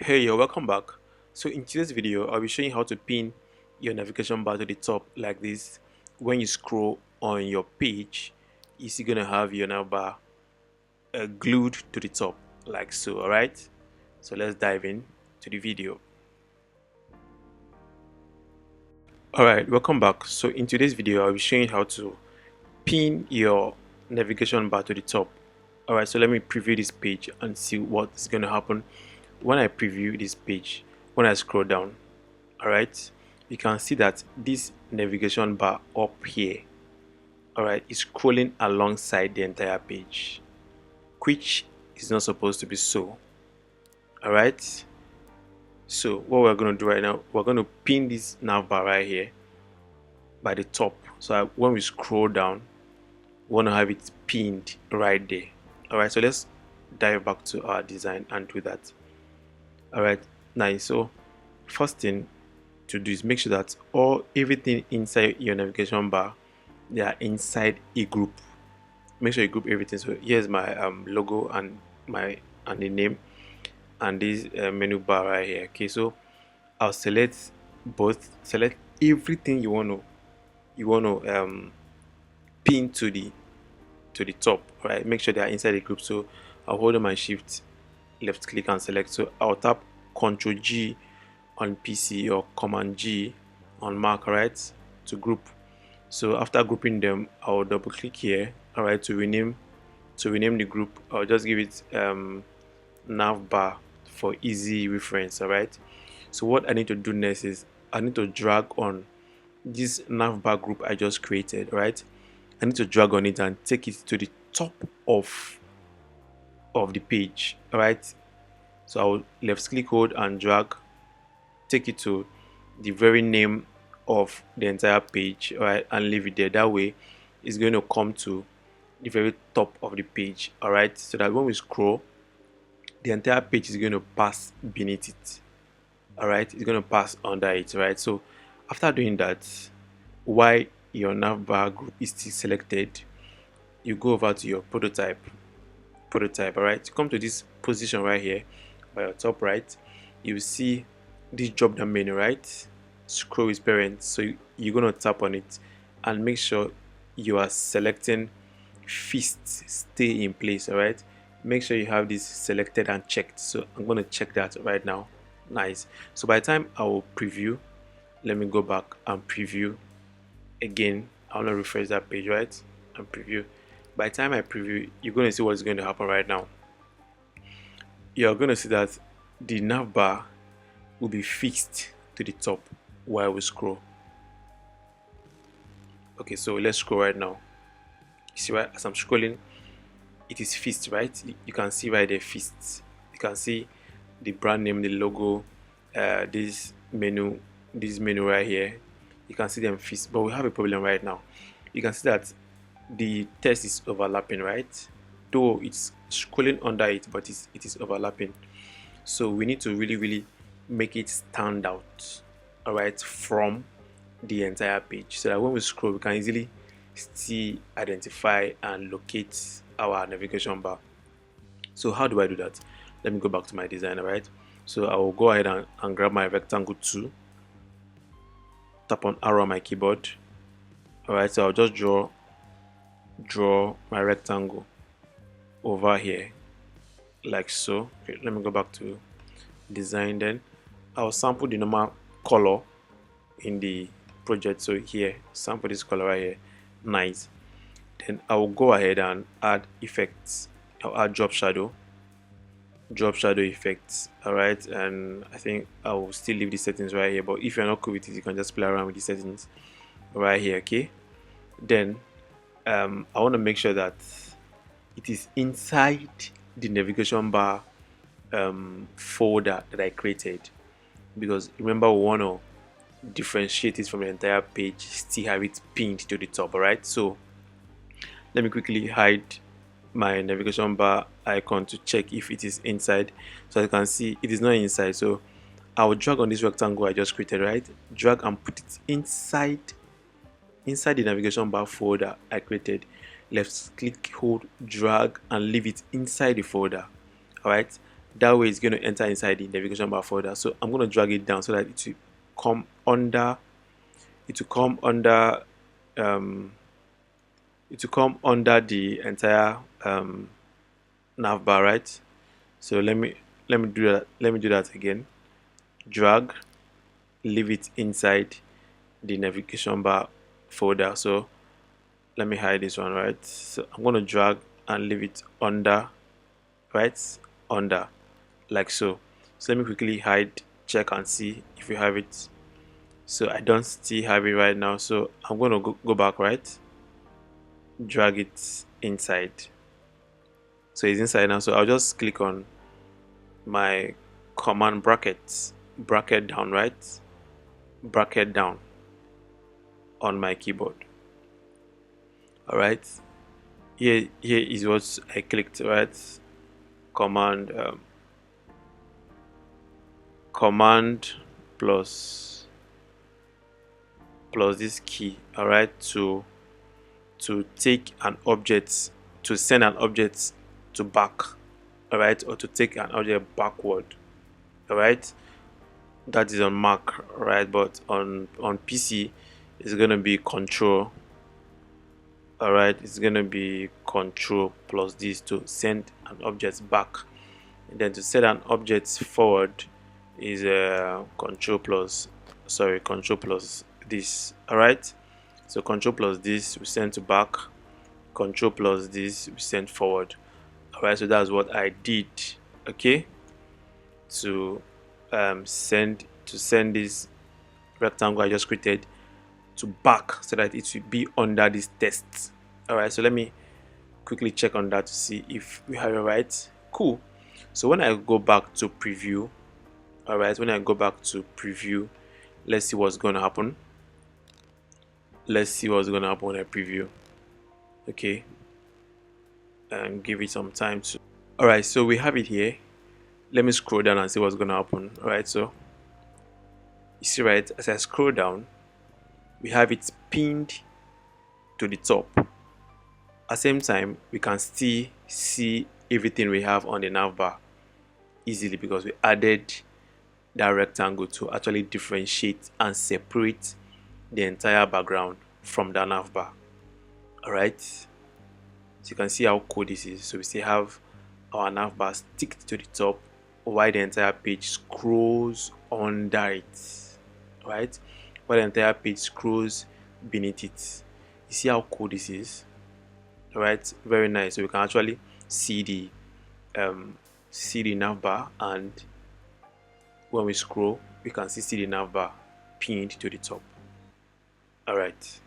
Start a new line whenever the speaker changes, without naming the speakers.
Hey, you're welcome back. So in today's video, I'll be showing you how to pin your navigation bar to the top like this. When you scroll on your page, you see gonna have your navbar glued to the top like so. All right. So let's dive in to the video. All right, welcome back. So in today's video, I'll be showing you how to pin your navigation bar to the top. All right. So let me preview this page and see what is gonna happen when I preview this page. When I scroll down, all right, you can see that this navigation bar up here, all right, is scrolling alongside the entire page, which is not supposed to be so. All right, so what we're going to do right now, we're going to pin this nav bar right here by the top. So when we scroll down, we want to have it pinned right there. All right, so let's dive back to our design and do that. All right, nice. So first thing to do is make sure that everything inside your navigation bar, they are inside a group. Make sure you group everything. So here's my logo and the name and this menu bar right here. Okay, so I'll select everything you want to pin to the top. Right, make sure they are inside the group. So I'll hold on my shift left click and select. So I'll tap Ctrl G on PC or Command G on Mac, right, to group. So after grouping them, I'll double click here, all right, to rename the group. I'll just give it navbar for easy reference. All right, so what I need to do next is I need to drag on this navbar group I just created. Right, I need to drag on it and take it to the top of the page. All right, so I'll left click hold and drag, take it to the very name of the entire page, right, and leave it there. That way it's going to come to the very top of the page, all right, so that when we scroll, the entire page is going to pass beneath it. All right, it's going to pass under it, right? So after doing that, while your navbar group is still selected, you go over to your prototype, all right, you come to this position right here by your top right, you see this drop down menu, right, scroll with parent. So you're going to tap on it and make sure you are selecting fist stay in place. All right, make sure you have this selected and checked. So I'm going to check that right now. Nice. So by the time I will preview, let me go back and preview again. I want to refresh that page, right, and preview. By the time I preview, you're going to see what's going to happen right now. You're going to see that the nav bar will be fixed to the top while we scroll. Okay, so let's scroll right now. You see, right, as I'm scrolling, it is fixed, right? You can see right there, fixed. You can see the brand name, the logo, this menu right here. You can see them fixed, but we have a problem right now. You can see that the text is overlapping, right? Though it's scrolling under it, but it is overlapping. So we need to really make it stand out, all right, from the entire page, so that when we scroll, we can easily still identify and locate our navigation bar. So how do I do that? Let me go back to my design. All right, so I will go ahead and grab my rectangle tool, tap on arrow on my keyboard. All right, so I'll just draw my rectangle over here like so. Okay, let me go back to design. Then I'll sample the normal color in the project. So here, sample this color right here. Nice. Then I will go ahead and add effects. I'll add drop shadow effects. All right, and I think I will still leave the settings right here, but if you're not cool with it, you can just play around with the settings right here. Okay, then I want to make sure that it is inside the navigation bar folder that I created, because remember, we want to differentiate it from the entire page, still have it pinned to the top. All right, so let me quickly hide my navigation bar icon to check if it is inside. So as you can see, it is not inside. So I will drag on this rectangle I just created, right, drag and put it inside the navigation bar folder I created. Left click, hold, drag and leave it inside the folder. All right, That way it's going to enter inside the navigation bar folder. So I'm going to drag it down so that it will come under the entire navbar, right? So let me do that again. Drag, leave it inside the navigation bar folder. So let me hide this one, right? So I'm going to drag and leave it under, right? Under, like so. So let me quickly hide, check and see if we have it. So I don't still have it right now, so I'm going to go back, right? Drag it inside. So it's inside now, so I'll just click on my command bracket down, right? Bracket down on my keyboard. Alright, here is what I clicked, right? Command plus this key, alright, to take an object, to send an object to back, alright, or to take an object backward, alright. That is on Mac, right? But on PC it's gonna be control, alright. It's gonna be control plus this to send an object back, and then to set an object forward is control plus this, alright. So control plus this we send to back, control plus this we send forward, alright. So that's what I did, okay, to send this rectangle I just created to back so that it will be under this text, alright. So let me quickly check on that to see if we have it right. Cool. So when I go back to preview, alright, when I go back to preview, let's see what's going to happen. Let's see what's going to happen when I preview, okay, and give it some time to. Alright, so we have it here. Let me scroll down and see what's going to happen. Alright, so you see, right, as I scroll down, we have it pinned to the top. At the same time, we can still see everything we have on the navbar easily because we added that rectangle to actually differentiate and separate the entire background from the navbar. Alright, so you can see how cool this is. So we still have our navbar stick to the top while the entire page scrolls under it, right? While the entire page scrolls beneath it. You see how cool this is, right? Very nice. So we can actually see the navbar, and when we scroll we can see the navbar pinned to the top. Alright.